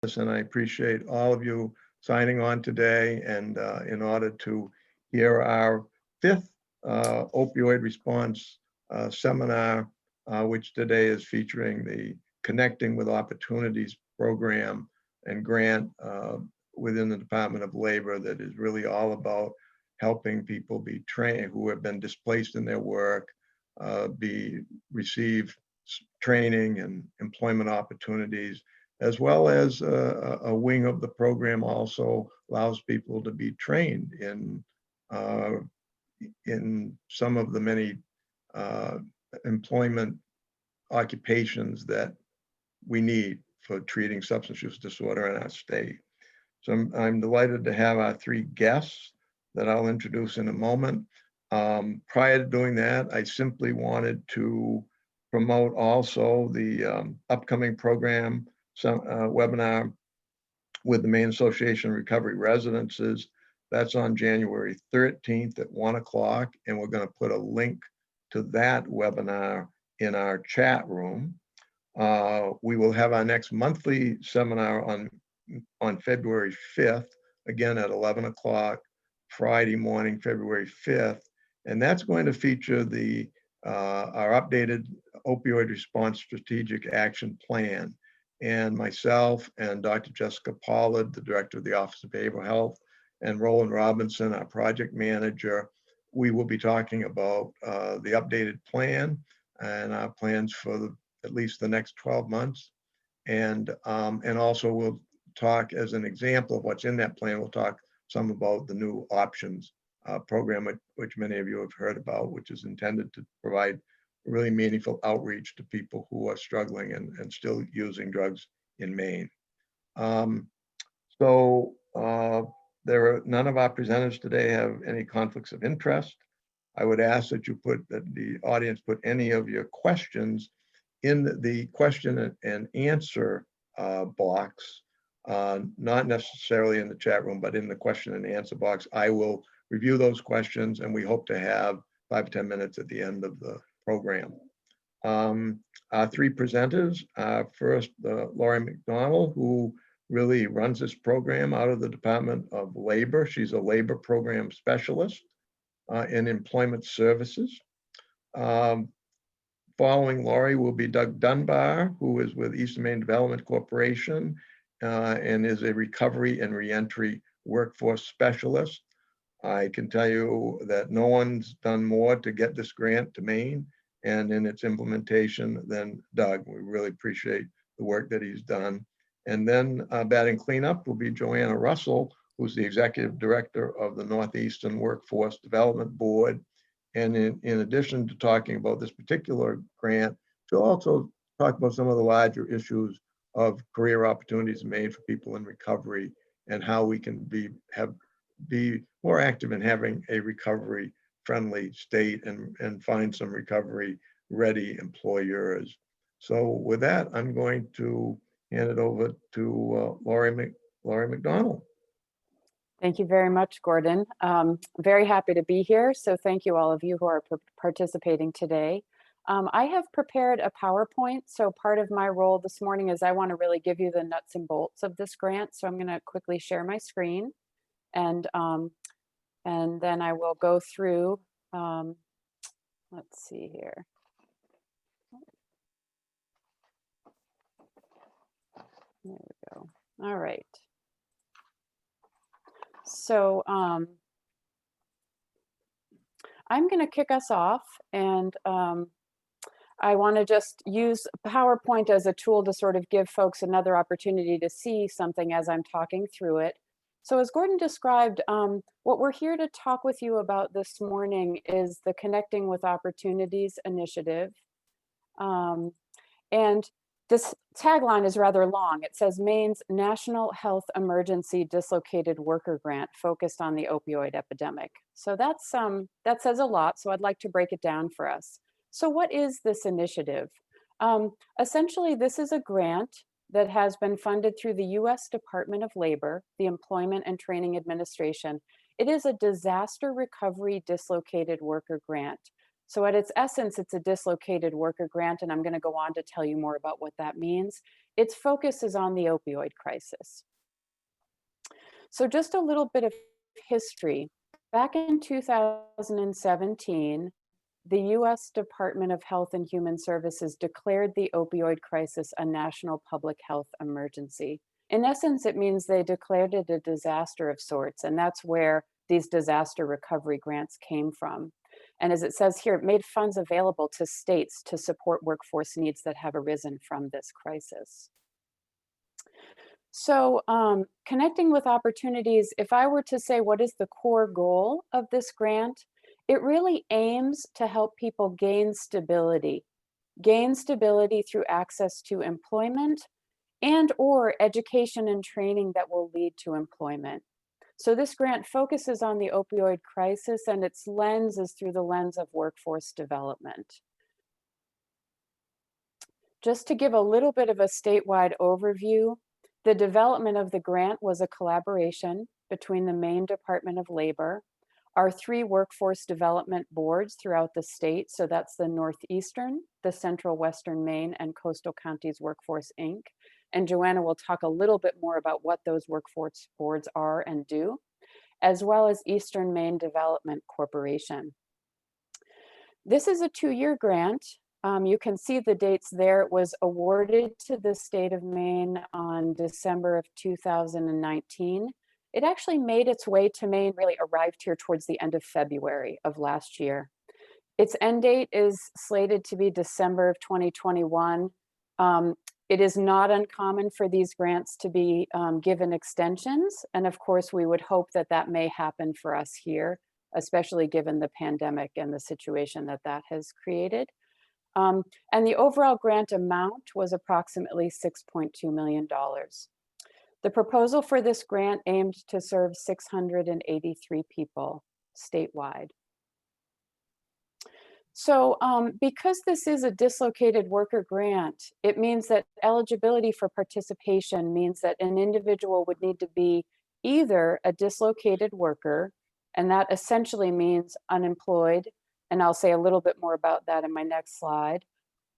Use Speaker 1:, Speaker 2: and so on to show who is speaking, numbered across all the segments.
Speaker 1: And I appreciate all of you signing on today and in order to hear our fifth opioid response seminar, which today is featuring the Connecting with Opportunities program and grant within the Department of Labor that is really all about helping people be trained who have been displaced in their work, receive training and employment opportunities, as well as a wing of the program also allows people to be trained in some of the many employment occupations that we need for treating substance use disorder in our state. So I'm delighted to have our three guests that I'll introduce in a moment. Prior to doing that, I simply wanted to promote also the upcoming program, webinar with the Maine Association of Recovery Residences. That's on January 13th at 1 o'clock, and we're going to put a link to that webinar in our chat room. We will have our next monthly seminar on February 5th, again at 11 o'clock, Friday morning, February 5th, and that's going to feature our updated opioid response strategic action plan. And myself and Dr. Jessica Pollard, the director of the Office of Behavioral Health, and Roland Robinson, our project manager, we will be talking about the updated plan and our plans for at least the next 12 months. And also we'll talk as an example of what's in that plan. We'll talk some about the new options program, which many of you have heard about, which is intended to provide really meaningful outreach to people who are struggling and still using drugs in Maine. None of our presenters today have any conflicts of interest. I would ask that the audience put any of your questions in the question and answer box, not necessarily in the chat room, but in the question and answer box. I will review those questions, and we hope to have 5 to 10 minutes at the end of the program. Our three presenters, first, Laurie McDonald, who really runs this program out of the Department of Labor. She's a labor program specialist in employment services. Following Laurie will be Doug Dunbar, who is with Eastern Maine Development Corporation and is a recovery and reentry workforce specialist. I can tell you that no one's done more to get this grant to Maine and in its implementation than Doug. We really appreciate the work that he's done. And then batting cleanup will be Joanna Russell, who's the executive director of the Northeastern Workforce Development Board. And in addition to talking about this particular grant, she'll also talk about some of the larger issues of career opportunities made for people in recovery and how we can be more active in having a recovery-friendly state and find some recovery-ready employers. So with that, I'm going to hand it over to Laurie McDonald.
Speaker 2: Thank you very much, Gordon. Very happy to be here. So thank you all of you who are participating today. I have prepared a PowerPoint. So part of my role this morning is I want to really give you the nuts and bolts of this grant. So I'm going to quickly share my screen and then I will go through, let's see here. There we go. All right. So I'm going to kick us off, and I want to just use PowerPoint as a tool to sort of give folks another opportunity to see something as I'm talking through it. So as Gordon described, what we're here to talk with you about this morning is the Connecting with Opportunities initiative. And this tagline is rather long. It says Maine's National Health Emergency Dislocated Worker Grant focused on the opioid epidemic. So that says a lot. So I'd like to break it down for us. So what is this initiative? Essentially, this is a grant that has been funded through the U.S. Department of Labor, the Employment and Training Administration. It is a disaster recovery dislocated worker grant. So at its essence, it's a dislocated worker grant, and I'm going to go on to tell you more about what that means. its focus is on the opioid crisis. So just a little bit of history. Back in 2017, the US Department of Health and Human Services declared the opioid crisis a national public health emergency. In essence, it means they declared it a disaster of sorts, and that's where these disaster recovery grants came from. And as it says here, it made funds available to states to support workforce needs that have arisen from this crisis. So, connecting with opportunities, if I were to say what is the core goal of this grant, it really aims to help people gain stability through access to employment and or education and training that will lead to employment. So this grant focuses on the opioid crisis, and its lens is through the lens of workforce development. Just to give a little bit of a statewide overview, the development of the grant was a collaboration between the Maine Department of Labor, our 3 workforce development boards throughout the state. So that's the Northeastern, the Central Western Maine, and Coastal Counties Workforce, Inc. And Joanna will talk a little bit more about what those workforce boards are and do, as well as Eastern Maine Development Corporation. This is a 2-year grant. You can see the dates there. It was awarded to the state of Maine on December of 2019. It actually made its way to Maine, really arrived here towards the end of February of last year. Its end date is slated to be December of 2021. It is not uncommon for these grants to be given extensions. And of course, we would hope that that may happen for us here, especially given the pandemic and the situation that that has created. And the overall grant amount was approximately $6.2 million. The proposal for this grant aimed to serve 683 people statewide. So because this is a dislocated worker grant, it means that eligibility for participation means that an individual would need to be either a dislocated worker, and that essentially means unemployed, and I'll say a little bit more about that in my next slide,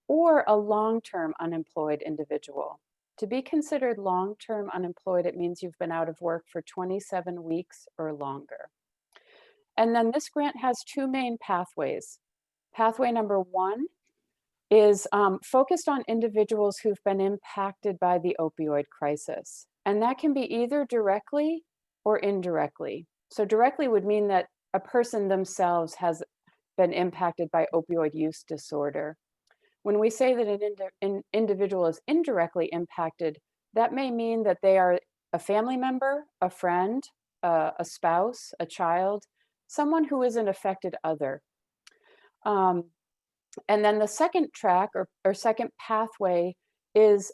Speaker 2: or a long-term unemployed individual. To be considered long-term unemployed, it means you've been out of work for 27 weeks or longer. And then this grant has 2 main pathways. Pathway number 1 is focused on individuals who've been impacted by the opioid crisis. And that can be either directly or indirectly. So directly would mean that a person themselves has been impacted by opioid use disorder. When we say that an individual is indirectly impacted, that may mean that they are a family member, a friend, a spouse, a child, someone who is an affected other. And then the second track or second pathway is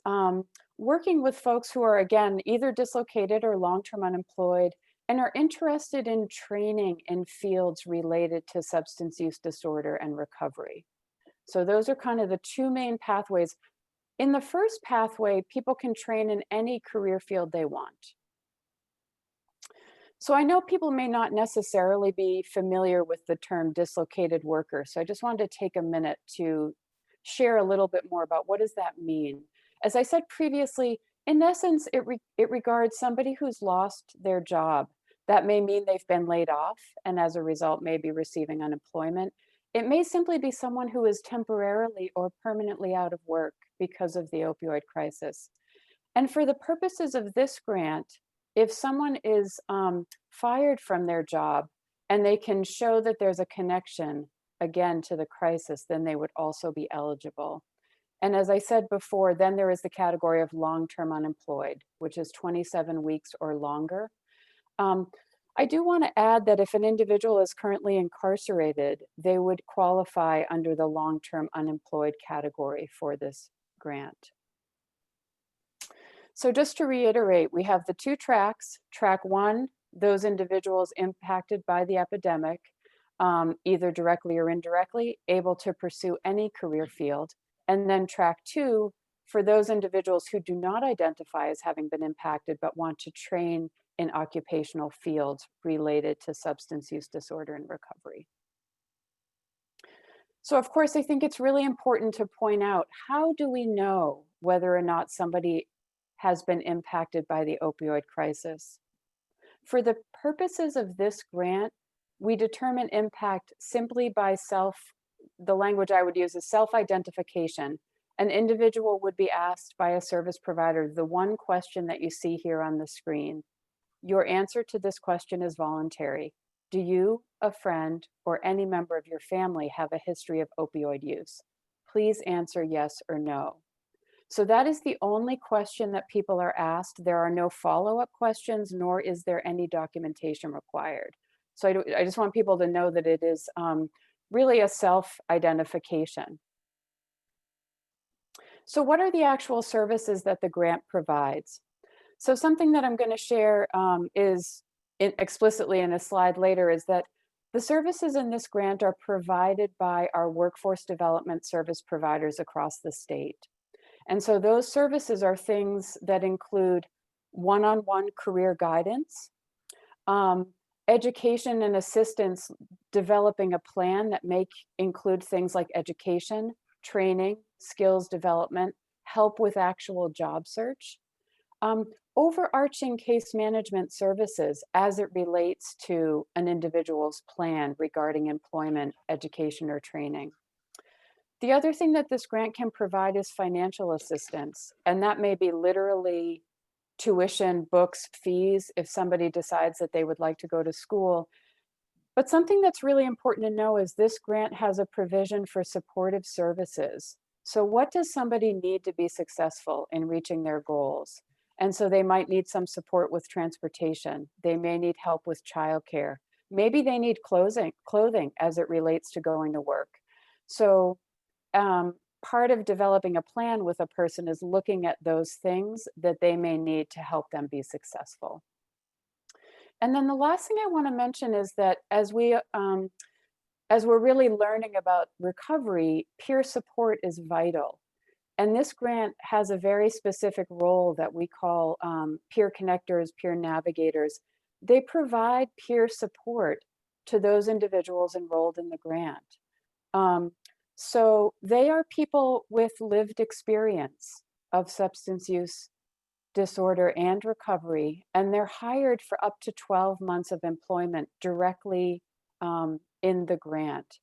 Speaker 2: working with folks who are, again, either dislocated or long-term unemployed and are interested in training in fields related to substance use disorder and recovery. So those are kind of the 2 main pathways. In the first pathway, people can train in any career field they want. So I know people may not necessarily be familiar with the term dislocated worker. So I just wanted to take a minute to share a little bit more about what does that mean. As I said previously, in essence, it regards somebody who's lost their job. That may mean they've been laid off and as a result may be receiving unemployment. It may simply be someone who is temporarily or permanently out of work because of the opioid crisis. And for the purposes of this grant, if someone is fired from their job and they can show that there's a connection, again, to the crisis, then they would also be eligible. And as I said before, then there is the category of long-term unemployed, which is 27 weeks or longer. I do want to add that if an individual is currently incarcerated, they would qualify under the long-term unemployed category for this grant. So just to reiterate, we have the 2 tracks. Track 1, those individuals impacted by the epidemic, either directly or indirectly, able to pursue any career field. And then track 2, for those individuals who do not identify as having been impacted, but want to train in occupational fields related to substance use disorder and recovery. So of course, I think it's really important to point out, how do we know whether or not somebody has been impacted by the opioid crisis. For the purposes of this grant, we determine impact simply by the language I would use is self-identification. An individual would be asked by a service provider the one question that you see here on the screen. Your answer to this question is voluntary. Do you, a friend, or any member of your family have a history of opioid use? Please answer yes or no. So that is the only question that people are asked. There are no follow-up questions, nor is there any documentation required. So I just want people to know that it is really a self-identification. So what are the actual services that the grant provides? So something that I'm going to share explicitly in a slide later is that the services in this grant are provided by our workforce development service providers across the state. And so those services are things that include one-on-one career guidance, education and assistance developing a plan that may include things like education, training, skills development, help with actual job search, overarching case management services as it relates to an individual's plan regarding employment, education, or training. The other thing that this grant can provide is financial assistance, and that may be literally tuition, books, fees, if somebody decides that they would like to go to school. But something that's really important to know is this grant has a provision for supportive services. So what does somebody need to be successful in reaching their goals? And so they might need some support with transportation. They may need help with childcare. Maybe they need clothing as it relates to going to work. So part of developing a plan with a person is looking at those things that they may need to help them be successful. And then the last thing I want to mention is that as we're really learning about recovery, peer support is vital. And this grant has a very specific role that we call peer connectors, peer navigators. They provide peer support to those individuals enrolled in the grant. So they are people with lived experience of substance use disorder and recovery, and they're hired for up to 12 months of employment directly in the grant.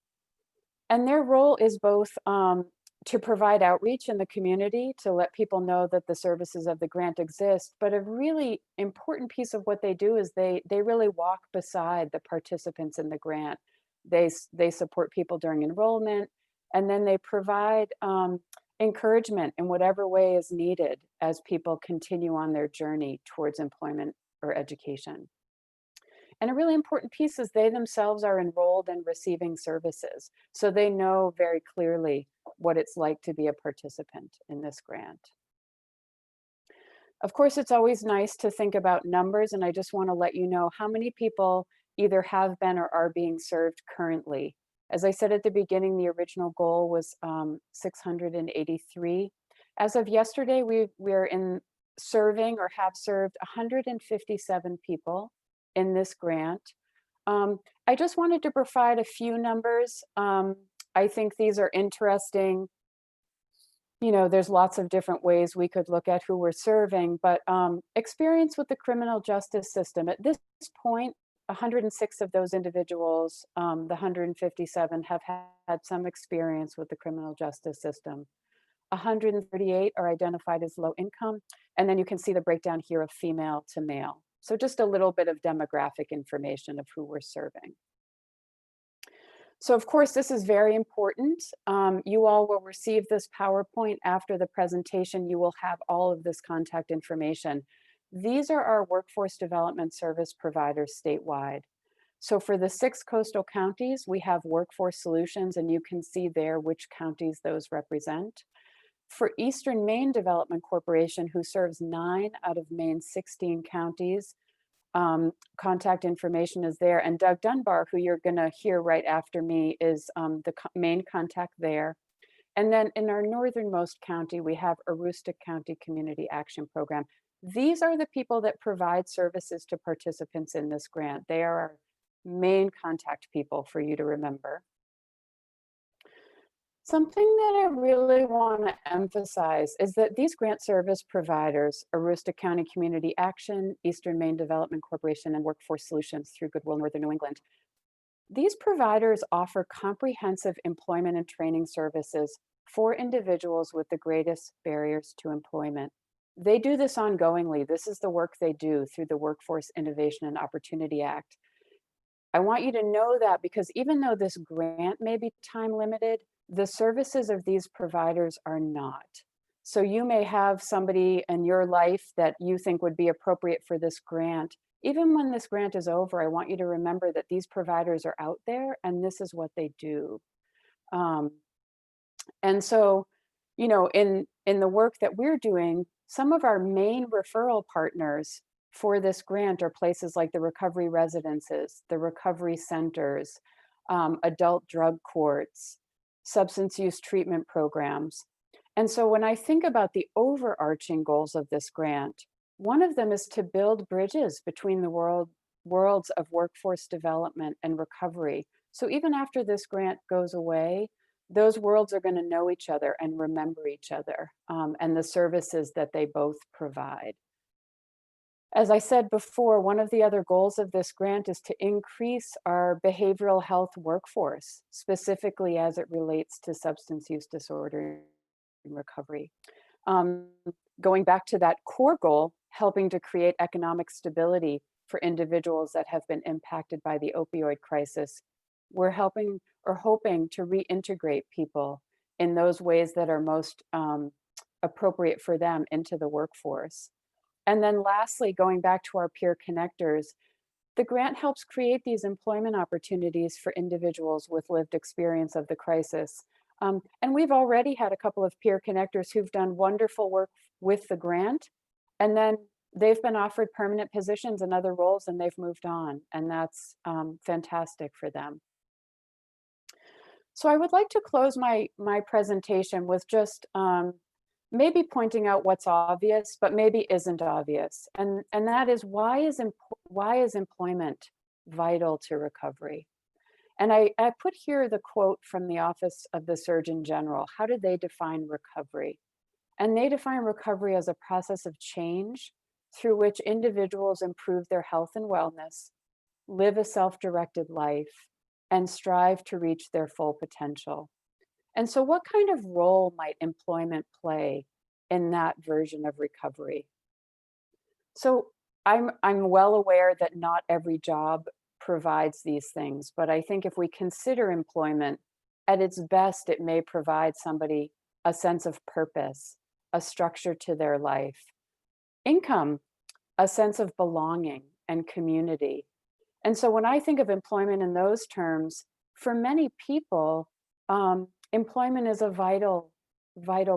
Speaker 2: And their role is both to provide outreach in the community to let people know that the services of the grant exist, but a really important piece of what they do is they really walk beside the participants in the grant. They support people during enrollment, and then they provide encouragement in whatever way is needed as people continue on their journey towards employment or education. And a really important piece is they themselves are enrolled and receiving services. So they know very clearly what it's like to be a participant in this grant. Of course, it's always nice to think about numbers, and I just want to let you know how many people either have been or are being served currently. As I said at the beginning, the original goal was 683. As of yesterday, we're in serving or have served 157 people in this grant. I just wanted to provide a few numbers. I think these are interesting. You know, there's lots of different ways we could look at who we're serving, but experience with the criminal justice system. At this point, 106 of those individuals, the 157 have had some experience with the criminal justice system. 138 are identified as low income, and then you can see the breakdown here of female to male. So just a little bit of demographic information of who we're serving. So of course, this is very important. You all will receive this PowerPoint after the presentation. You will have all of this contact information. These are our workforce development service providers statewide. So for the 6 coastal counties, we have Workforce Solutions, and you can see there which counties those represent. For Eastern Maine Development Corporation, who serves 9 out of Maine's 16 counties, contact information is there. And Doug Dunbar, who you're going to hear right after me, is the main contact there. And then in our northernmost county, we have Aroostook County Community Action Program. These are the people that provide services to participants in this grant. They are our main contact people for you to remember. Something that I really want to emphasize is that these grant service providers, Aroostook County Community Action, Eastern Maine Development Corporation, and Workforce Solutions through Goodwill Northern New England, these providers offer comprehensive employment and training services for individuals with the greatest barriers to employment. They do this ongoingly. This is the work they do through the Workforce Innovation and Opportunity Act. I want you to know that because even though this grant may be time limited, the services of these providers are not. So you may have somebody in your life that you think would be appropriate for this grant. Even when this grant is over, I want you to remember that these providers are out there and this is what they do. And so, you know, in the work that we're doing, some of our main referral partners for this grant are places like the recovery residences, the recovery centers, adult drug courts, substance use treatment programs. And so when I think about the overarching goals of this grant, one of them is to build bridges between the worlds of workforce development and recovery. So even after this grant goes away, those worlds are going to know each other and remember each other and the services that they both provide. As I said before, one of the other goals of this grant is to increase our behavioral health workforce, specifically as it relates to substance use disorder and recovery. Going back to that core goal, helping to create economic stability for individuals that have been impacted by the opioid crisis, we're helping or hoping to reintegrate people in those ways that are most appropriate for them into the workforce. And then lastly, going back to our peer connectors, the grant helps create these employment opportunities for individuals with lived experience of the crisis. And we've already had a couple of peer connectors who've done wonderful work with the grant, and then they've been offered permanent positions in other roles and they've moved on, and that's fantastic for them. So I would like to close my presentation with just maybe pointing out what's obvious, but maybe isn't obvious. And that is why is employment vital to recovery? And I put here the quote from the Office of the Surgeon General. How do they define recovery? And they define recovery as a process of change through which individuals improve their health and wellness, live a self-directed life, and strive to reach their full potential. And so what kind of role might employment play in that version of recovery? So I'm well aware that not every job provides these things, but I think if we consider employment at its best, it may provide somebody a sense of purpose, a structure to their life, income, a sense of belonging and community. And so when I think of employment in those terms, for many people, employment is a vital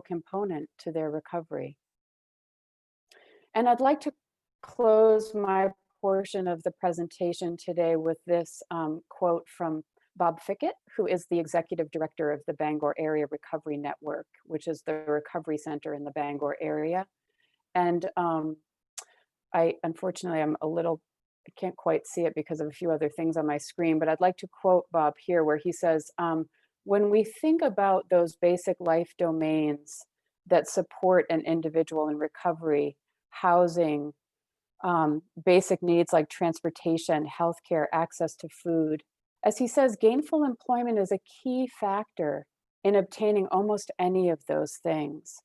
Speaker 2: component to their recovery. And I'd like to close my portion of the presentation today with this quote from Bob Fickett, who is the executive director of the Bangor Area Recovery Network, which is the recovery center in the Bangor area. And unfortunately, I can't quite see it because of a few other things on my screen, but I'd like to quote Bob here where he says, when we think about those basic life domains that support an individual in recovery, housing, basic needs like transportation, healthcare, access to food, as he says, gainful employment is a key factor in obtaining almost any of those things.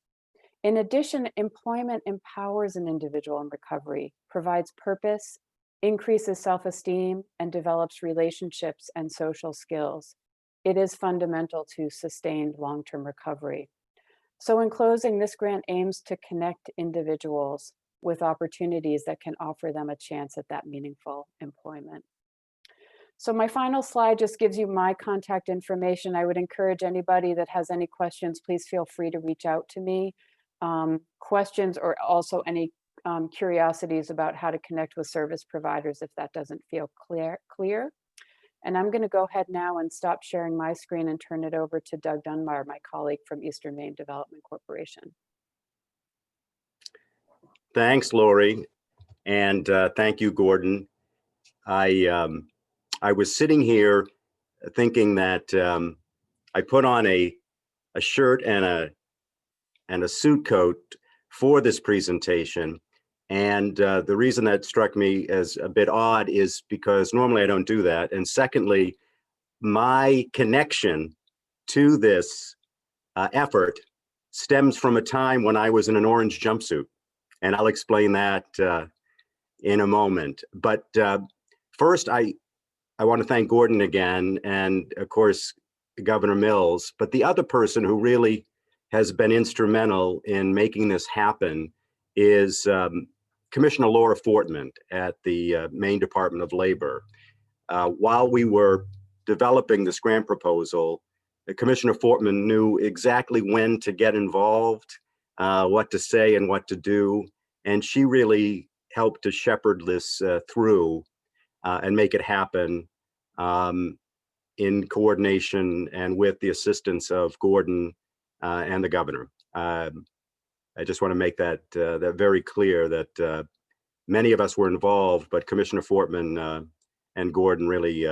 Speaker 2: In addition, employment empowers an individual in recovery, provides purpose, increases self-esteem, and develops relationships and social skills. It is fundamental to sustained long-term recovery. So in closing, this grant aims to connect individuals with opportunities that can offer them a chance at that meaningful employment. So my final slide just gives you my contact information. I would encourage anybody that has any questions, please feel free to reach out to me. Questions or also any curiosities about how to connect with service providers if that doesn't feel clear. And I'm going to go ahead now and stop sharing my screen and turn it over to Doug Dunbar, my colleague from Eastern Maine Development Corporation.
Speaker 3: Thanks, Lori, and thank you, Gordon. I was sitting here thinking that I put on a a shirt and a suit coat for this presentation. And the reason that struck me as a bit odd is because normally I don't do that. And secondly, my connection to this effort stems from a time when I was in an orange jumpsuit. And I'll explain that in a moment. But first, I want to thank Gordon again, and of course, Governor Mills. But the other person who really has been instrumental in making this happen is Commissioner Laura Fortman at the Maine Department of Labor. While we were developing this grant proposal, Commissioner Fortman knew exactly when to get involved, what to say and what to do. And she really helped to shepherd this through and make it happen in coordination and with the assistance of Gordon and the governor. I just want to make that very clear that many of us were involved, but Commissioner Fortman and Gordon really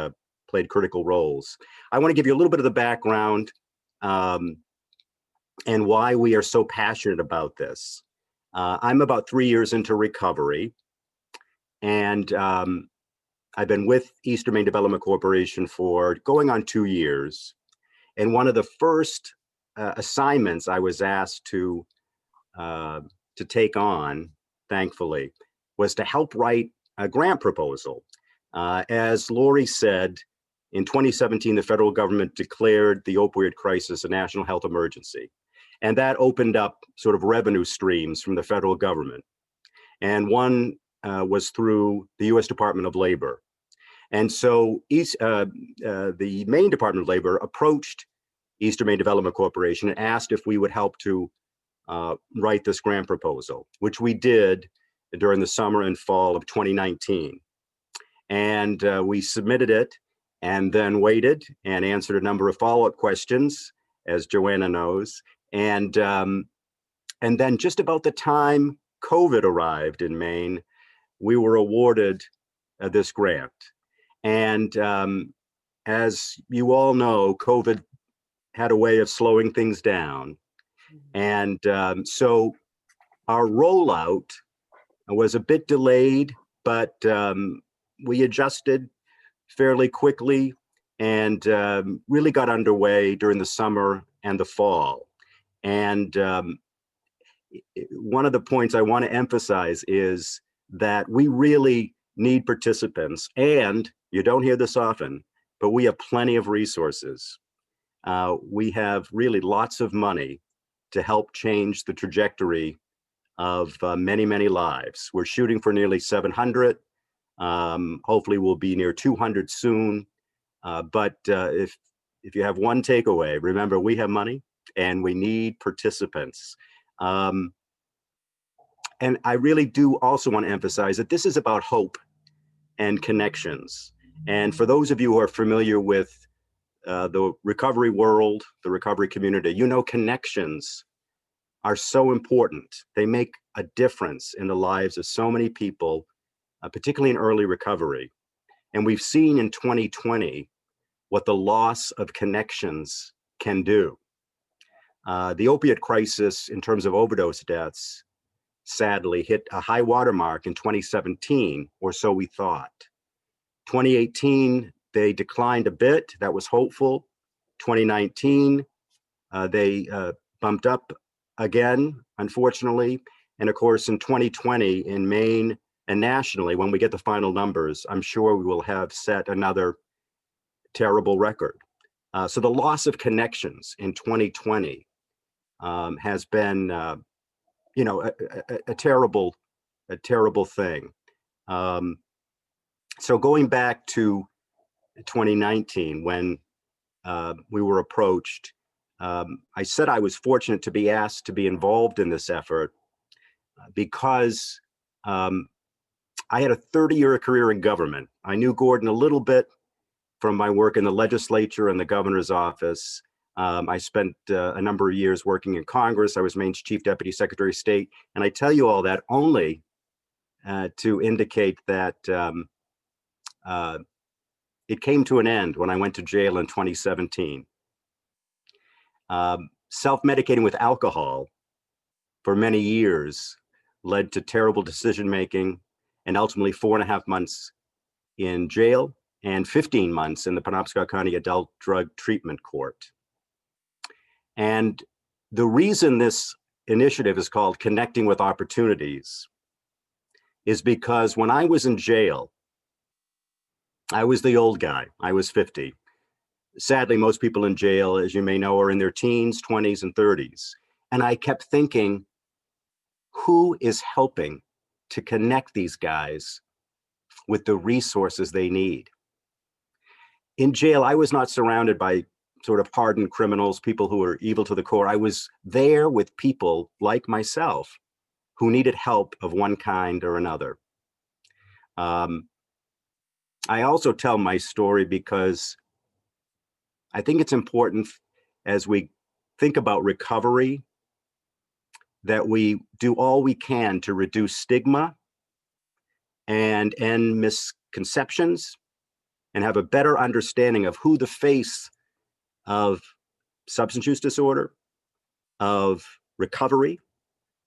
Speaker 3: played critical roles. I want to give you a little bit of the background and why we are so passionate about this. I'm about 3 years into recovery, and I've been with Eastern Maine Development Corporation for going on 2 years. And one of the first assignments I was asked to take on, thankfully, was to help write a grant proposal. As Lori said, in 2017, the federal government declared the opioid crisis a national health emergency. And that opened up sort of revenue streams from the federal government. And one was through the US Department of Labor. And so the Maine Department of Labor approached Eastern Maine Development Corporation and asked if we would help to write this grant proposal, which we did during the summer and fall of 2019. And we submitted it and then waited and answered a number of follow-up questions, as Joanna knows. And then just about the time COVID arrived in Maine, we were awarded this grant. And as you all know, COVID had a way of slowing things down. And so our rollout was a bit delayed, but we adjusted fairly quickly and really got underway during the summer and the fall. And one of the points I want to emphasize is that we really need participants, and you don't hear this often, but we have plenty of resources. We have really lots of money to help change the trajectory of many, many lives. We're shooting for nearly 700. Hopefully we'll be near 200 soon. But if you have one takeaway, remember, we have money and we need participants. And I really do also want to emphasize that this is about hope and connections. And for those of you who are familiar with the recovery world, the recovery community, you know, connections are so important. They make a difference in the lives of so many people, particularly in early recovery. And we've seen in 2020 what the loss of connections can do. The opiate crisis in terms of overdose deaths sadly hit a high watermark in 2017, or so we thought. 2018, they declined a bit. That was hopeful. 2019, they bumped up again, unfortunately. And of course, in 2020, in Maine and nationally, when we get the final numbers, I'm sure we will have set another terrible record. So the loss of connections in 2020 has been, you know, a terrible thing. So going back to 2019, when we were approached, I said I was fortunate to be asked to be involved in this effort because I had a 30-year career in government. I knew Gordon a little bit from my work in the legislature and the governor's office. I spent a number of years working in Congress. I was Maine's Chief Deputy Secretary of State. And I tell you all that only to indicate that it came to an end when I went to jail in 2017. self-medicating with alcohol for many years led to terrible decision-making and ultimately 4.5 months in jail and 15 months in the Penobscot County Adult Drug Treatment Court. And the reason this initiative is called Connecting with Opportunities is because when I was in jail, I was the old guy. I was 50. Sadly, most people in jail, as you may know, are in their teens, 20s, and 30s. And I kept thinking, who is helping to connect these guys with the resources they need? In jail, I was not surrounded by sort of hardened criminals, people who were evil to the core. I was there with people like myself who needed help of one kind or another. I also tell my story because I think it's important as we think about recovery that we do all we can to reduce stigma and end misconceptions and have a better understanding of who the face of substance use disorder, of recovery,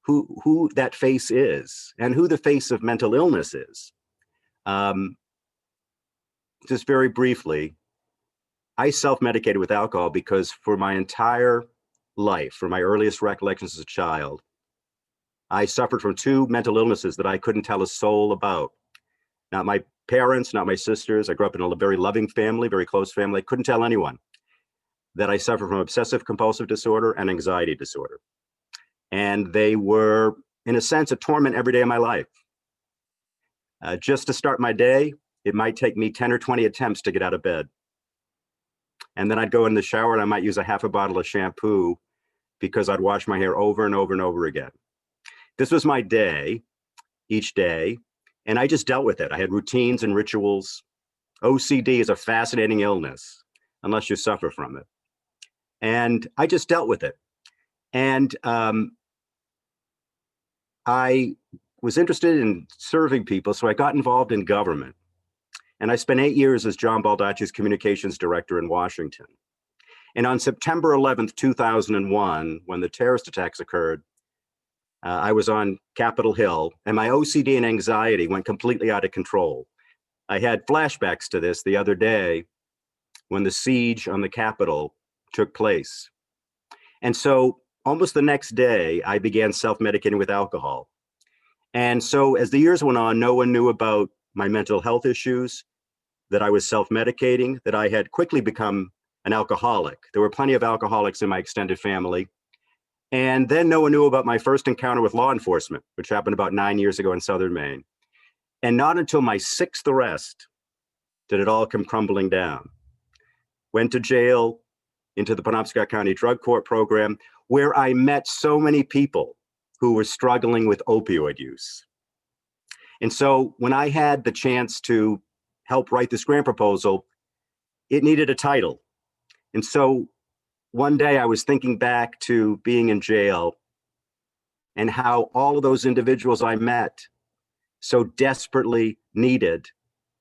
Speaker 3: who that face is, and who the face of mental illness is. Just very briefly, I self-medicated with alcohol because for my entire life, from my earliest recollections as a child, I suffered from 2 mental illnesses that I couldn't tell a soul about. Not my parents, not my sisters. I grew up in a very loving family, very close family. I couldn't tell anyone that I suffered from obsessive compulsive disorder and anxiety disorder. And they were, in a sense, a torment every day of my life. Just to start my day, it might take me 10 or 20 attempts to get out of bed. And then I'd go in the shower and I might use a half a bottle of shampoo because I'd wash my hair over and over and over again. This was my day, each day, and I just dealt with it. I had routines and rituals. OCD is a fascinating illness, unless you suffer from it. And I just dealt with it. And I was interested in serving people, so I got involved in government. And I spent 8 years as John Baldacci's communications director in Washington. And on September 11th, 2001, when the terrorist attacks occurred, I was on Capitol Hill, and my OCD and anxiety went completely out of control. I had flashbacks to this the other day when the siege on the Capitol took place. And so almost the next day, I began self-medicating with alcohol. And so as the years went on, no one knew about my mental health issues, that I was self-medicating, that I had quickly become an alcoholic. There were plenty of alcoholics in my extended family. And then no one knew about my first encounter with law enforcement, which happened about 9 years ago in Southern Maine. And not until my 6th arrest did it all come crumbling down. Went to jail, into the Penobscot County Drug Court program, where I met so many people who were struggling with opioid use. And so when I had the chance to help write this grant proposal, it needed a title. And so one day I was thinking back to being in jail and how all of those individuals I met so desperately needed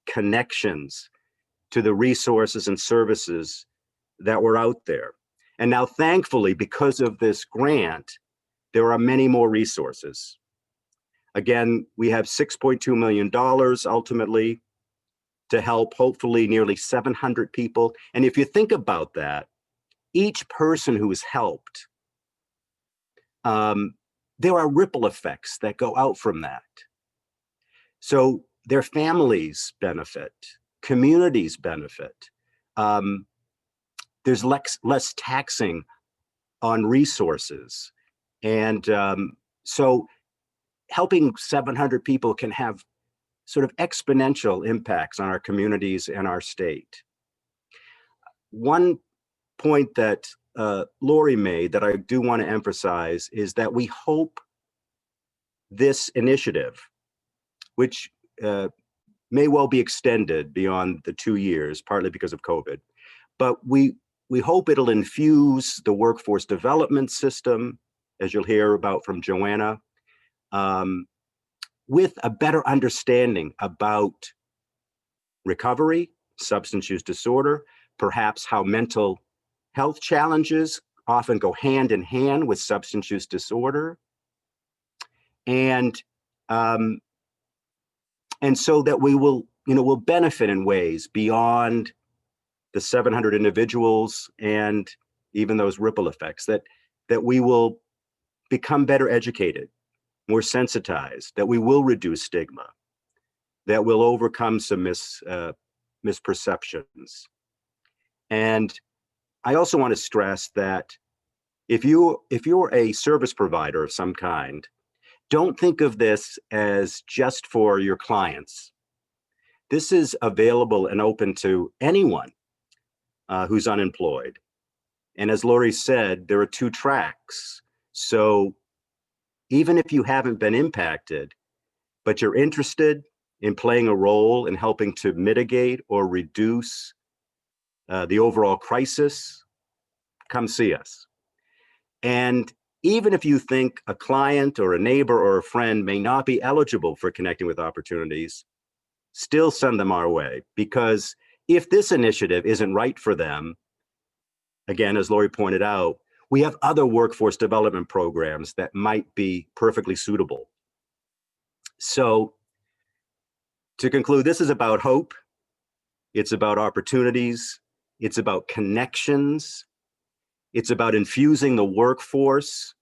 Speaker 3: connections to the resources and services that were out there. And now, thankfully, because of this grant, there are many more resources. Again, we have $6.2 million ultimately to help hopefully nearly 700 people. And if you think about that, each person who is helped, there are ripple effects that go out from that. So their families benefit, communities benefit. There's less taxing on resources. And so helping 700 people can have sort of exponential impacts on our communities and our state. One point that Lori made that I do want to emphasize is that we hope this initiative, which may well be extended beyond the 2 years, partly because of COVID, but we hope it'll infuse the workforce development system, as you'll hear about from Joanna, with a better understanding about recovery, substance use disorder, perhaps how mental health challenges often go hand in hand with substance use disorder. And so that we will, will benefit in ways beyond the 700 individuals and even those ripple effects, that we will become better educated, more sensitized, that we will reduce stigma, that will overcome some misperceptions. And I also want to stress that if you're a service provider of some kind, don't think of this as just for your clients. This is available and open to anyone who's unemployed. And as Lori said, there are 2 tracks. So even if you haven't been impacted, but you're interested in playing a role in helping to mitigate or reduce the overall crisis, come see us. And even if you think a client or a neighbor or a friend may not be eligible for Connecting with Opportunities, still send them our way, because if this initiative isn't right for them, again, as Lori pointed out, we have other workforce development programs that might be perfectly suitable. So to conclude, this is about hope. It's about opportunities. It's about connections. It's about infusing the workforce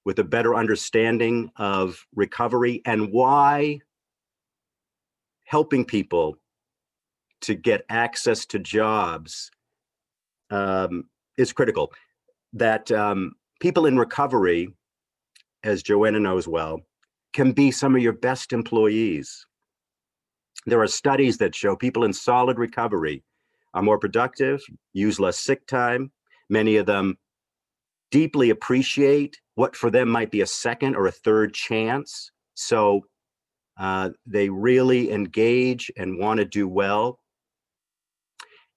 Speaker 3: with a better understanding of recovery and why helping people to get access to jobs is critical. That people in recovery, as Joanna knows well, can be some of your best employees. There are studies that show people in solid recovery are more productive, use less sick time. Many of them deeply appreciate what for them might be a second or a third chance. So they really engage and want to do well.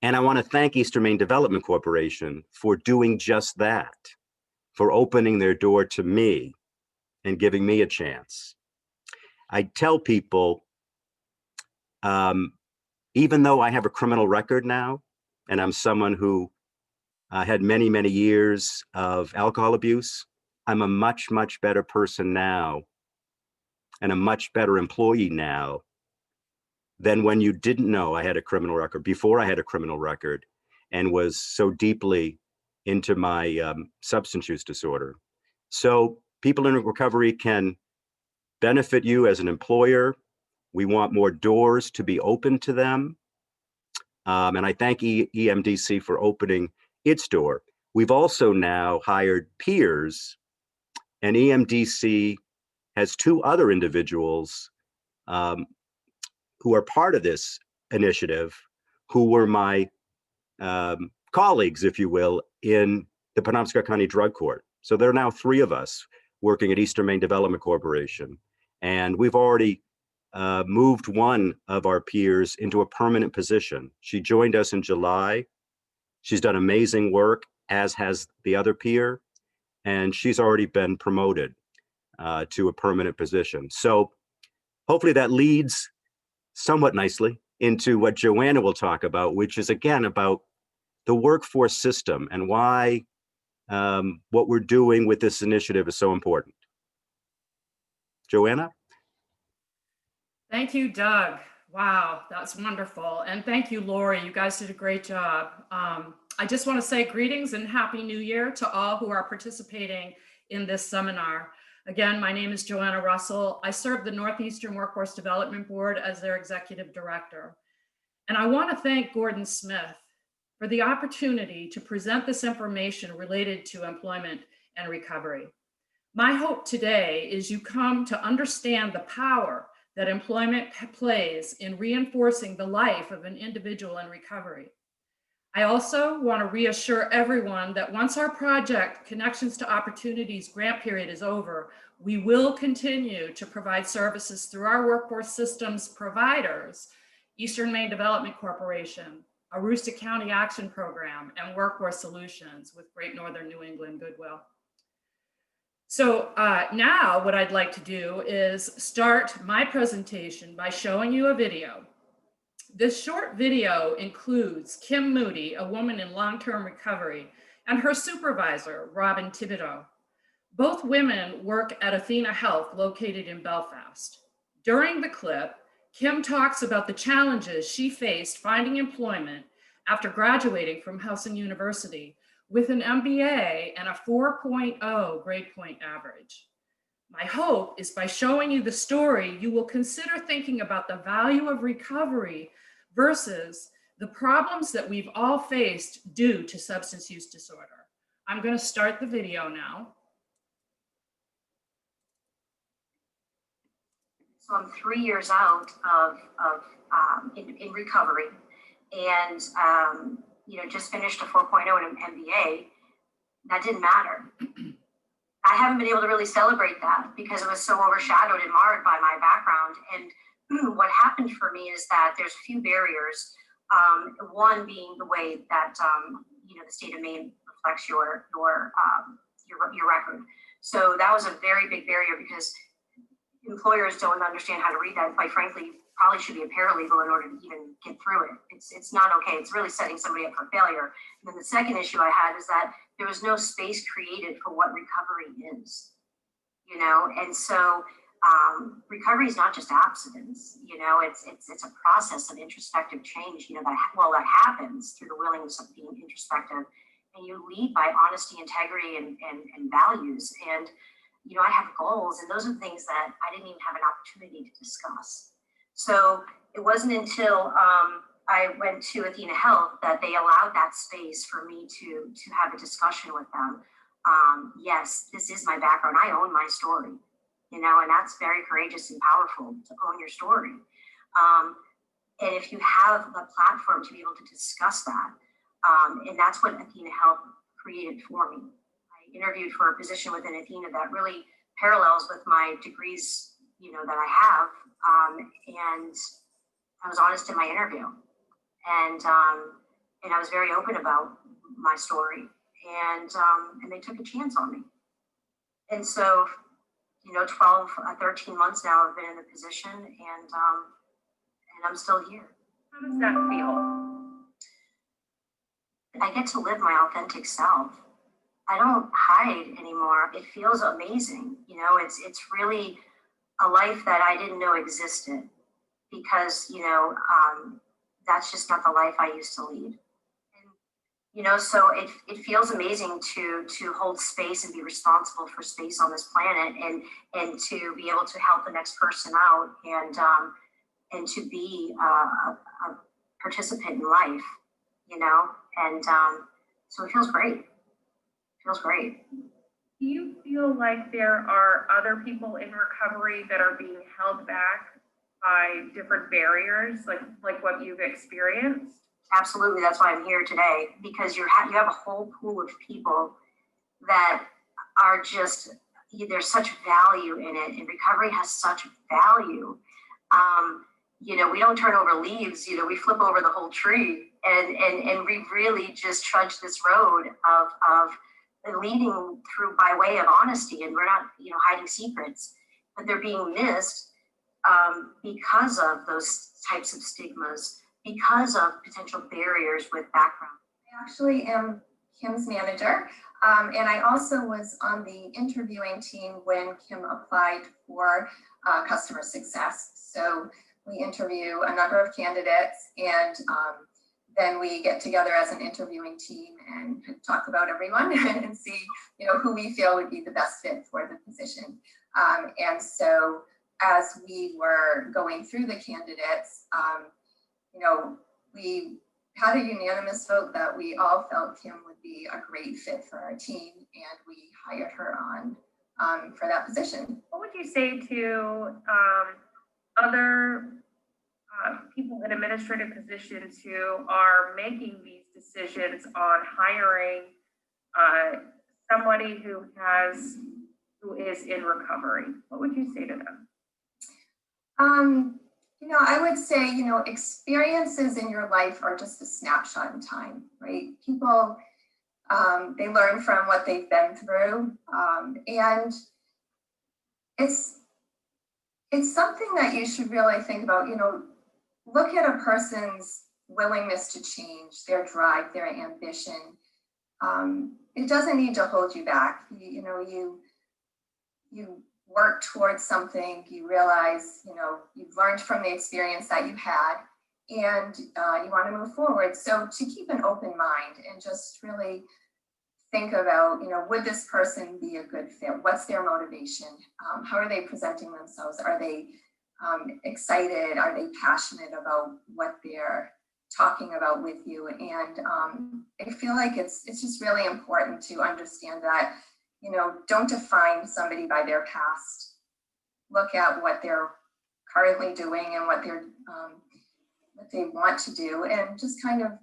Speaker 3: And I want to thank Eastern Maine Development Corporation for doing just that, for opening their door to me and giving me a chance. I tell people, even though I have a criminal record now, and I'm someone who had many, many years of alcohol abuse, I'm a much, much better person now and a much better employee now than when you didn't know I had a criminal record, before I had a criminal record and was so deeply into my substance use disorder. So people in recovery can benefit you as an employer. We want more doors to be open to them. And I thank EMDC for opening its door. We've also now hired peers, and EMDC has 2 other individuals who are part of this initiative, who were my colleagues, if you will, in the Penobscot County Drug Court. So there are now 3 of us working at Eastern Maine Development Corporation. And we've already moved one of our peers into a permanent position. She joined us in July. She's done amazing work, as has the other peer, and she's already been promoted to a permanent position. So hopefully that leads somewhat nicely into what Joanna will talk about, which is again about the workforce system and why what we're doing with this initiative is so important. Joanna?
Speaker 4: Thank you, Doug. Wow, that's wonderful. And thank you, Lori. You guys did a great job. I just want to say greetings and Happy New Year to all who are participating in this seminar. Again, my name is Joanna Russell. I serve the Northeastern Workforce Development Board as their executive director. And I want to thank Gordon Smith for the opportunity to present this information related to employment and recovery. My hope today is you come to understand the power that employment plays in reinforcing the life of an individual in recovery. I also want to reassure everyone that once our project Connections to Opportunities grant period is over, we will continue to provide services through our workforce systems providers, Eastern Maine Development Corporation, Aroostook County Action Program, and Workforce Solutions with Great Northern New England Goodwill. So now what I'd like to do is start my presentation by showing you a video. This short video includes Kim Moody, a woman in long-term recovery, and her supervisor, Robin Thibodeau. Both women work at Athena Health, located in Belfast. During the clip, Kim talks about the challenges she faced finding employment after graduating from Howson University with an MBA and a 4.0 grade point average. My hope is by showing you the story, you will consider thinking about the value of recovery versus the problems that we've all faced due to substance use disorder. I'm going to start the video now.
Speaker 5: So I'm 3 years out in recovery, and just finished a 4.0 in an MBA. That didn't matter. I haven't been able to really celebrate that because it was so overshadowed and marred by my background. And what happened for me is that there's a few barriers. One being the way that the state of Maine reflects your record. So that was a very big barrier because employers don't understand how to read that. And quite frankly, probably should be a paralegal in order to even get through it. It's not okay. It's really setting somebody up for failure. And then the second issue I had is that there was no space created for what recovery is, and so recovery is not just abstinence, it's a process of introspective change, that happens through the willingness of being introspective, and you lead by honesty, integrity, and values. And I have goals, and those are things that I didn't even have an opportunity to discuss. So it wasn't until I went to Athena Health that they allowed that space for me to have a discussion with them. Yes, this is my background. I own my story, and that's very courageous and powerful to own your story. And if you have the platform to be able to discuss that, and that's what Athena Health created for me. I interviewed for a position within Athena that really parallels with my degrees, that I have, and I was honest in my interview, and I was very open about my story, and they took a chance on me. And so, 13 months now I've been in the position, and I'm still here.
Speaker 6: How does that feel?
Speaker 5: I get to live my authentic self. I don't hide anymore. It feels amazing. It's really a life that I didn't know existed because, that's just not the life I used to lead. And, so it feels amazing to hold space and be responsible for space on this planet, and to be able to help the next person out, and to be a participant in life, and so it feels great. Feels great.
Speaker 6: Do you feel like there are other people in recovery that are being held back by different barriers, like what you've experienced?
Speaker 5: Absolutely. That's why I'm here today, because you have a whole pool of people that are just, there's such value in it, and recovery has such value. We don't turn over leaves, we flip over the whole tree, and we really just trudge this road of leading through by way of honesty, and we're not, hiding secrets, but they're being missed because of those types of stigmas, because of potential barriers with background.
Speaker 7: I actually am Kim's manager, and I also was on the interviewing team when Kim applied for customer success. So we interview a number of candidates, and then we get together as an interviewing team and talk about everyone and see, who we feel would be the best fit for the position. And so as we were going through the candidates, we had a unanimous vote that we all felt Kim would be a great fit for our team, and we hired her on for that position.
Speaker 6: What would you say to other people in administrative positions who are making these decisions on hiring somebody who is in recovery? What would you say to them?
Speaker 7: I would say, experiences in your life are just a snapshot in time, right? People, they learn from what they've been through, and it's something that you should really think about. Look at a person's willingness to change, their drive, their ambition. it doesn't need to hold you back. You work towards something, you realize, you've learned from the experience that you had, and you want to move forward. So to keep an open mind and just really think about, would this person be a good fit? What's their motivation? How are they presenting themselves? Are they excited? Are they passionate about what they're talking about with you? And I feel like it's just really important to understand that, don't define somebody by their past. Look at what they're currently doing and what they want to do, and just kind of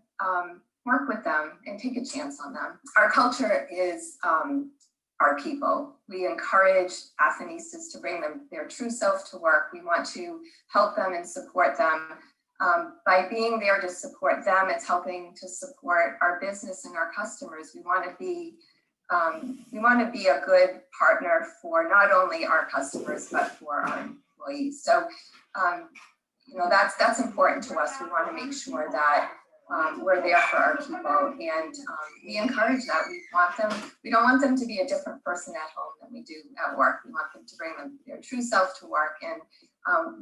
Speaker 7: work with them and take a chance on them. Our culture is our people. We encourage Athenistas to bring their true self to work. We want to help them and support them. By being there to support them, it's helping to support our business and our customers. We want to be a good partner for not only our customers, but for our employees. So, that's important to us. We want to make sure that we're there for our people, and we encourage that. We don't want them to be a different person at home than we do at work. We want them to bring their true self to work, and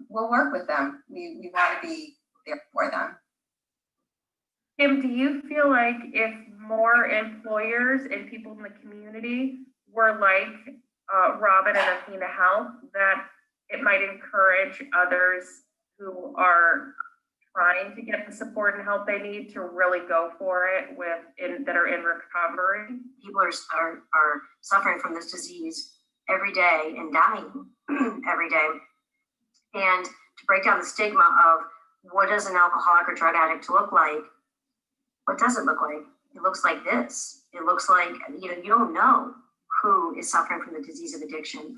Speaker 7: we'll work with them. We want to be there for them.
Speaker 6: Kim, do you feel like if more employers and people in the community were like Robin and Athena Health, that it might encourage others who are trying to get the support and help they need to really go for it that are in recovery?
Speaker 5: People are suffering from this disease every day and dying every day. And to break down the stigma of what does an alcoholic or drug addict look like, what does it look like? It looks like this. It looks like, you don't know who is suffering from the disease of addiction.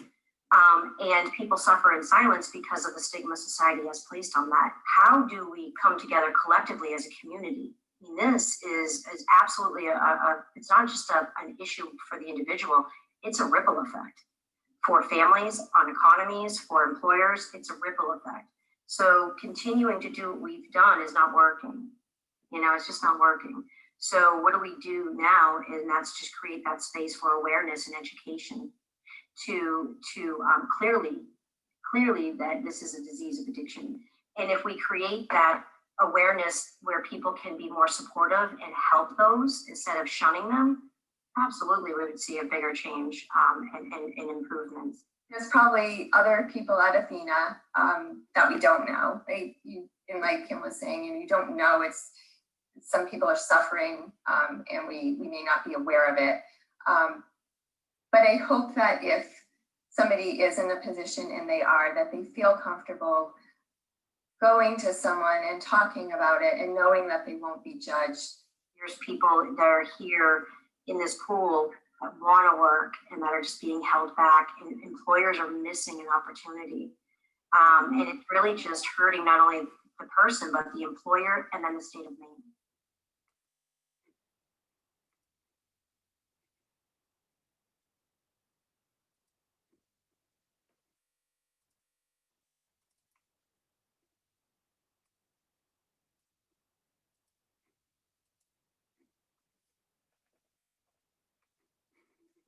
Speaker 5: And people suffer in silence because of the stigma society has placed on that. How do we come together collectively as a community? I mean, this is absolutely it's not just an issue for the individual, it's a ripple effect for families, on economies, for employers. It's a ripple effect. So continuing to do what we've done is not working. It's just not working. So what do we do now? And that's just create that space for awareness and education to clearly that this is a disease of addiction. And if we create that awareness where people can be more supportive and help those instead of shunning them, absolutely we would see a bigger change and improvements.
Speaker 7: There's probably other people at Athena that we don't know. And like Kim was saying, you don't know. It's some people are suffering, and we may not be aware of it. But I hope that if somebody is in a position, and that they feel comfortable going to someone and talking about it and knowing that they won't be judged.
Speaker 5: There's people that are here in this pool that want to work and that are just being held back, and employers are missing an opportunity. And it's really just hurting not only the person, but the employer and then the state of Maine.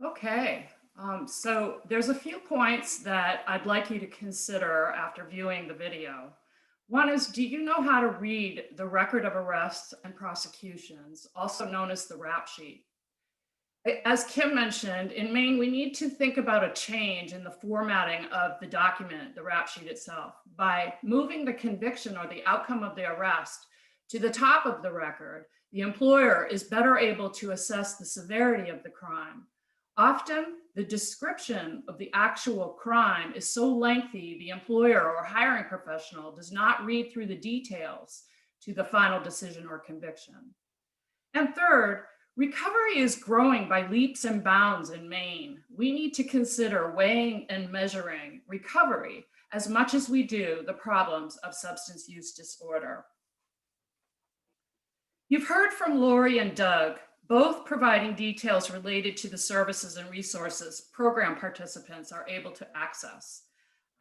Speaker 4: Okay, so there's a few points that I'd like you to consider after viewing the video. One is, do you know how to read the record of arrests and prosecutions, also known as the rap sheet? As Kim mentioned, in Maine, we need to think about a change in the formatting of the document, the rap sheet itself, by moving the conviction or the outcome of the arrest to the top of the record. The employer is better able to assess the severity of the crime. Often, the description of the actual crime is so lengthy, the employer or hiring professional does not read through the details to the final decision or conviction. And third, recovery is growing by leaps and bounds in Maine. We need to consider weighing and measuring recovery as much as we do the problems of substance use disorder. You've heard from Lori and Doug, both providing details related to the services and resources program participants are able to access.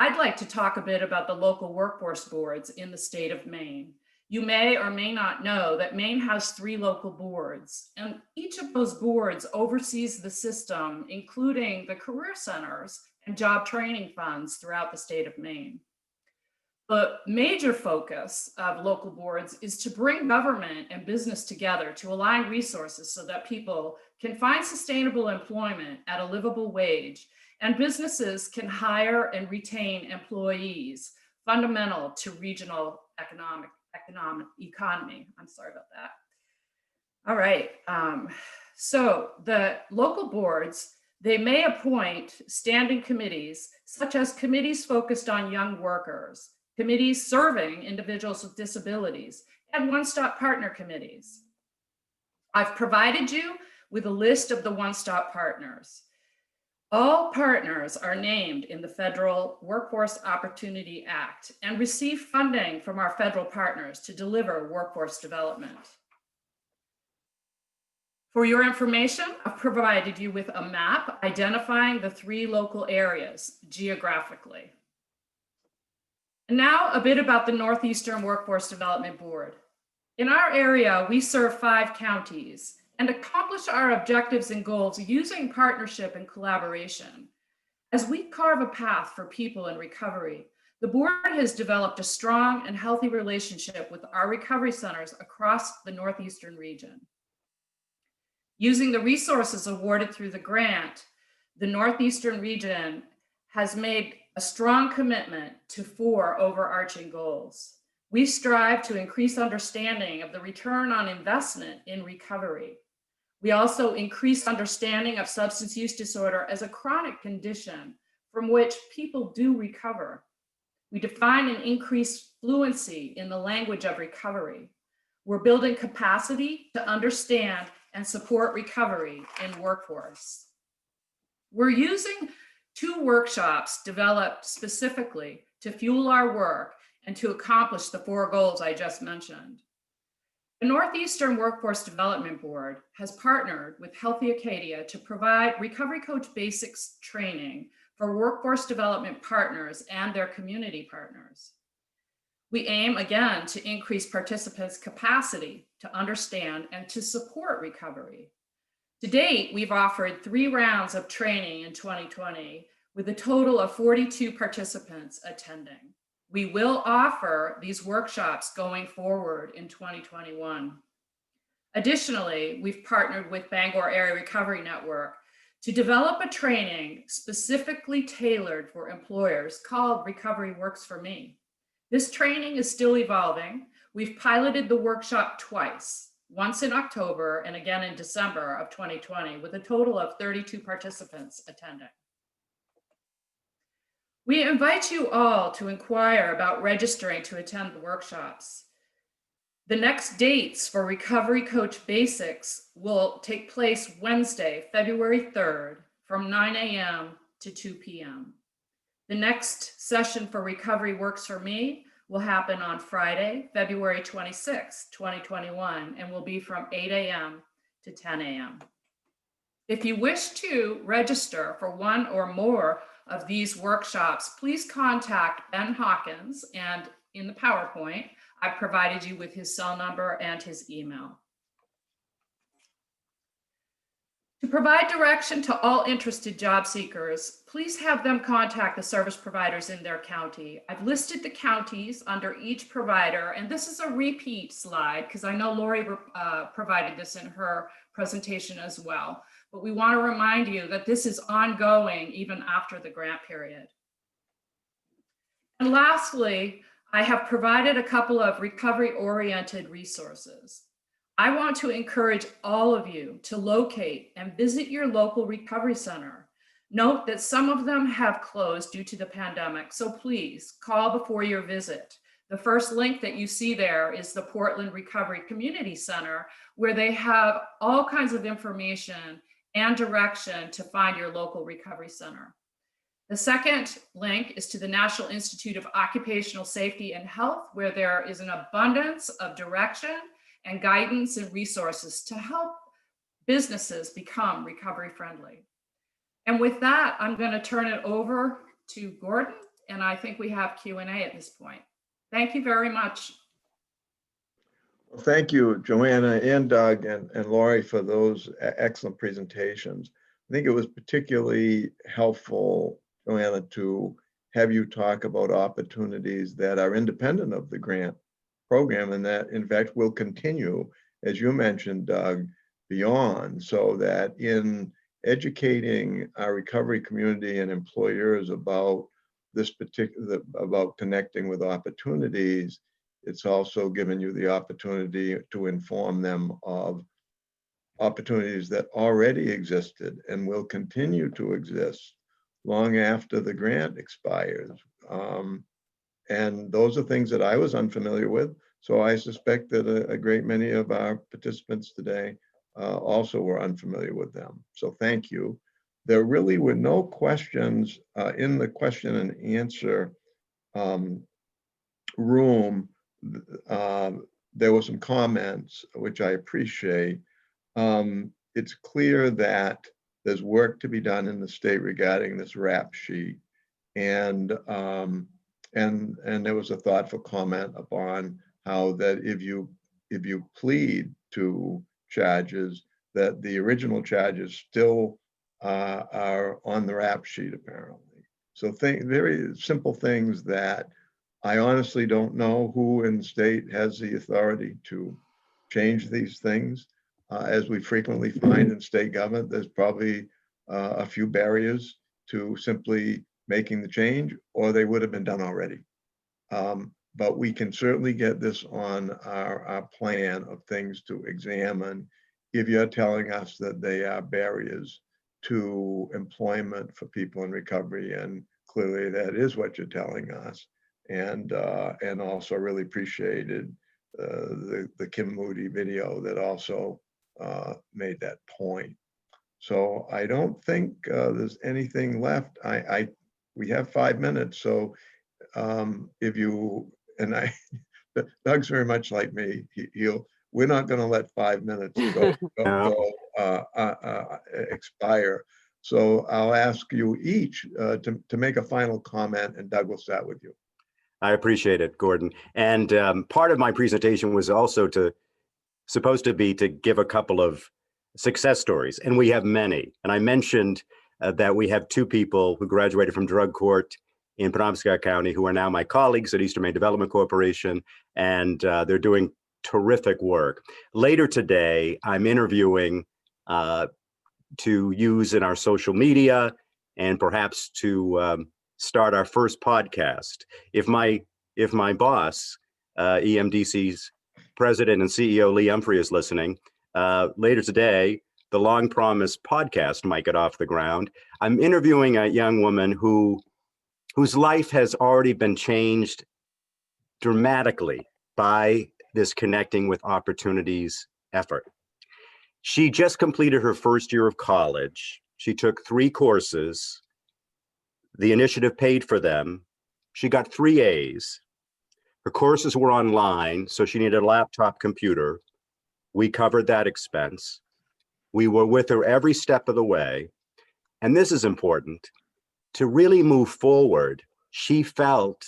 Speaker 4: I'd like to talk a bit about the local workforce boards in the state of Maine. You may or may not know that Maine has 3 local boards, and each of those boards oversees the system, including the career centers and job training funds throughout the state of Maine. The major focus of local boards is to bring government and business together to align resources so that people can find sustainable employment at a livable wage, and businesses can hire and retain employees, fundamental to regional economy. I'm sorry about that. All right. So the local boards, they may appoint standing committees, such as committees focused on young workers, committees serving individuals with disabilities, and one-stop partner committees. I've provided you with a list of the one-stop partners. All partners are named in the Federal Workforce Opportunity Act and receive funding from our federal partners to deliver workforce development. For your information, I've provided you with a map identifying the 3 local areas geographically. And now a bit about the Northeastern Workforce Development Board. In our area, we serve 5 counties and accomplish our objectives and goals using partnership and collaboration. As we carve a path for people in recovery, the board has developed a strong and healthy relationship with our recovery centers across the Northeastern region. Using the resources awarded through the grant, the Northeastern region has made a strong commitment to 4 overarching goals. We strive to increase understanding of the return on investment in recovery. We also increase understanding of substance use disorder as a chronic condition from which people do recover. We define and increase fluency in the language of recovery. We're building capacity to understand and support recovery in workforce. We're using 2 workshops developed specifically to fuel our work and to accomplish the 4 goals I just mentioned. The Northeastern Workforce Development Board has partnered with Healthy Acadia to provide Recovery Coach Basics training for workforce development partners and their community partners. We aim again to increase participants' capacity to understand and to support recovery. To date, we've offered 3 rounds of training in 2020 with a total of 42 participants attending. We will offer these workshops going forward in 2021. Additionally, we've partnered with Bangor Area Recovery Network to develop a training specifically tailored for employers called Recovery Works for Me. This training is still evolving. We've piloted the workshop twice, once in October and again in December of 2020, with a total of 32 participants attending. We invite you all to inquire about registering to attend the workshops. The next dates for Recovery Coach Basics will take place Wednesday, February 3rd from 9 a.m. to 2 p.m. The next session for Recovery Works for Me will happen on Friday, February 26, 2021, and will be from 8 a.m. to 10 a.m. If you wish to register for one or more of these workshops, please contact Ben Hawkins, and in the PowerPoint, I've provided you with his cell number and his email. To provide direction to all interested job seekers, please have them contact the service providers in their county. I've listed the counties under each provider, and this is a repeat slide because I know Lori provided this in her presentation as well. But we want to remind you that this is ongoing even after the grant period. And lastly, I have provided a couple of recovery-oriented resources. I want to encourage all of you to locate and visit your local recovery center. Note that some of them have closed due to the pandemic, so please call before your visit. The first link that you see there is the Portland Recovery Community Center, where they have all kinds of information and direction to find your local recovery center. The second link is to the National Institute of Occupational Safety and Health, where there is an abundance of direction and guidance and resources to help businesses become recovery friendly. And with that, I'm going to turn it over to Gordon, and I think we have Q&A at this point. Thank you very much.
Speaker 1: Thank you, Joanna and Doug and Laurie, for those excellent presentations. I think it was particularly helpful, Joanna, to have you talk about opportunities that are independent of the grant program and that in fact will continue, as you mentioned, Doug, beyond, so that in educating our recovery community and employers about this particular, about connecting with opportunities, it's also given you the opportunity to inform them of opportunities that already existed and will continue to exist long after the grant expires. And those are things that I was unfamiliar with. So I suspect that a great many of our participants today also were unfamiliar with them. So thank you. There really were no questions in the question and answer room. There were some comments, which I appreciate. It's clear that there's work to be done in the state regarding this rap sheet. And there was a thoughtful comment upon how that if you plead to charges, that the original charges still are on the rap sheet apparently. So very simple things that I honestly don't know who in the state has the authority to change these things. As we frequently find in state government, there's probably a few barriers to simply making the change, or they would have been done already. But we can certainly get this on our plan of things to examine if you're telling us that they are barriers to employment for people in recovery. And clearly that is what you're telling us. And also really appreciated the Kim Moody video that also made that point. So I don't think there's anything left. We have 5 minutes, so if you and I, Doug's very much like me. We're not going to let 5 minutes expire. So I'll ask you each to make a final comment, and Doug will start with you.
Speaker 3: I appreciate it, Gordon. And part of my presentation was also supposed to be to give a couple of success stories, and we have many. And I mentioned that we have 2 people who graduated from drug court in Penobscot County who are now my colleagues at Eastern Maine Development Corporation, and they're doing terrific work. Later today, I'm interviewing to use in our social media and perhaps to start our first podcast. If my boss, EMDC's president and CEO Lee Humphrey is listening, later today, the long promised podcast might get off the ground. I'm interviewing a young woman whose life has already been changed dramatically by this Connecting with Opportunities effort. She just completed her first year of college. She took 3 courses. The initiative paid for them. She got 3 A's. Her courses were online, so she needed a laptop computer. We covered that expense. We were with her every step of the way. And this is important. To really move forward, she felt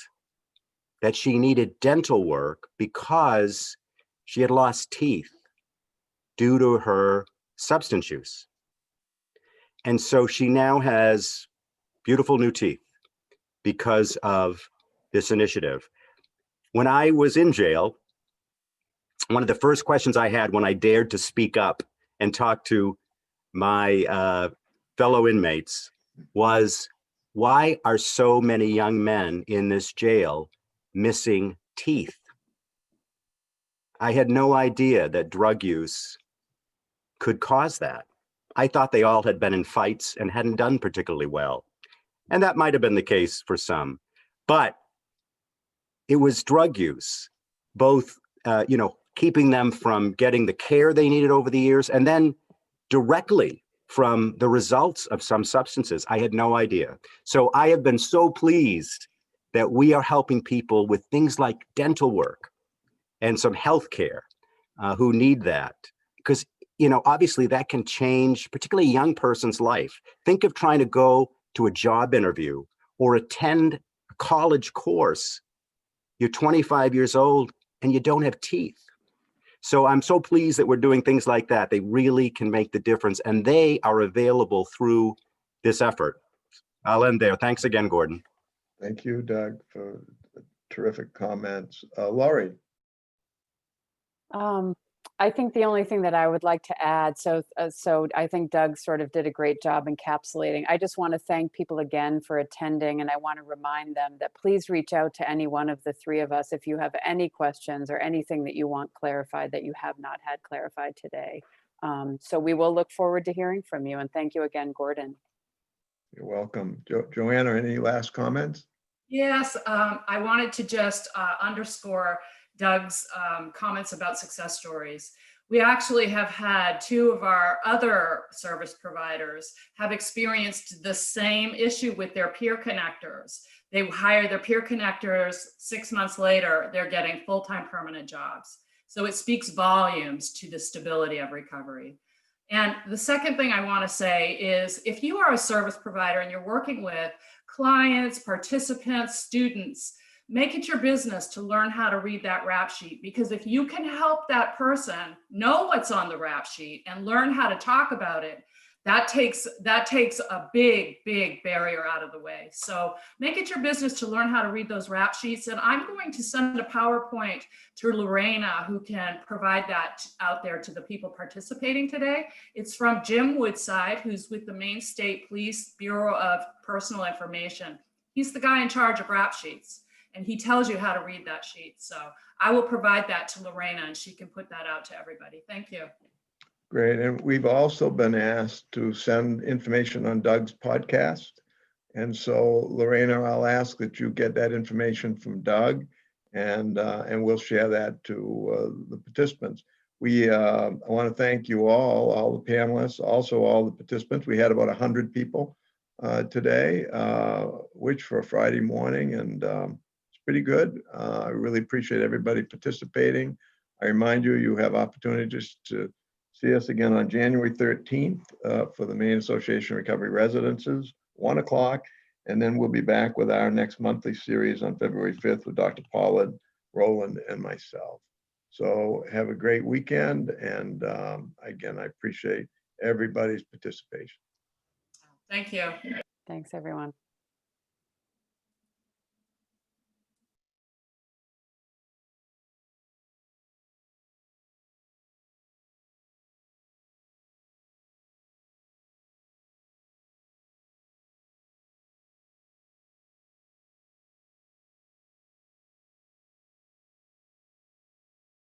Speaker 3: that she needed dental work because she had lost teeth due to her substance use. And so she now has beautiful new teeth because of this initiative. When I was in jail, one of the first questions I had when I dared to speak up and talk to my fellow inmates was, why are so many young men in this jail missing teeth? I had no idea that drug use could cause that. I thought they all had been in fights and hadn't done particularly well. And that might have been the case for some. But it was drug use, both keeping them from getting the care they needed over the years, and then directly from the results of some substances. I had no idea. So I have been so pleased that we are helping people with things like dental work and some health care who need that. Because, obviously that can change, particularly a young person's life. Think of trying to go to a job interview or attend a college course. You're 25 years old and you don't have teeth. So I'm so pleased that we're doing things like that. They really can make the difference, and they are available through this effort. I'll end there. Thanks again, Gordon.
Speaker 1: Thank you, Doug, for terrific comments. Laurie?
Speaker 2: I think the only thing that I would like to add, so I think Doug sort of did a great job encapsulating. I just want to thank people again for attending, and I want to remind them that please reach out to any one of the three of us if you have any questions or anything that you want clarified that you have not had clarified today. So we will look forward to hearing from you, and thank you again, Gordon.
Speaker 1: You're welcome. Joanna, any last comments?
Speaker 4: Yes, I wanted to just underscore Doug's comments about success stories. We actually have had two of our other service providers have experienced the same issue with their peer connectors. They hire their peer connectors, 6 months later, they're getting full-time permanent jobs. So it speaks volumes to the stability of recovery. And the second thing I want to say is if you are a service provider and you're working with clients, participants, students, make it your business to learn how to read that rap sheet, because if you can help that person know what's on the rap sheet and learn how to talk about it, that takes a big barrier out of the way. So make it your business to learn how to read those rap sheets. And I'm going to send a PowerPoint to Lorena, who can provide that out there to the people participating today. It's from Jim Woodside, who's with the Maine State Police Bureau of Personal Information. He's the guy in charge of rap sheets, and he tells you how to read that sheet. So I will provide that to Lorena, and she can put that out to everybody. Thank you.
Speaker 1: Great. And we've also been asked to send information on Doug's podcast. And so Lorena, I'll ask that you get that information from Doug, and we'll share that to the participants. I want to thank you all the panelists, also all the participants. We had about 100 people today, which for a Friday morning, and it's pretty good. I really appreciate everybody participating. I remind you, you have opportunities to see us again on January 13th for the Maine Association of Recovery Residences, 1 o'clock. And then we'll be back with our next monthly series on February 5th with Dr. Pollard, Roland, and myself. So have a great weekend. And again, I appreciate everybody's participation.
Speaker 4: Thank you.
Speaker 2: Thanks, everyone.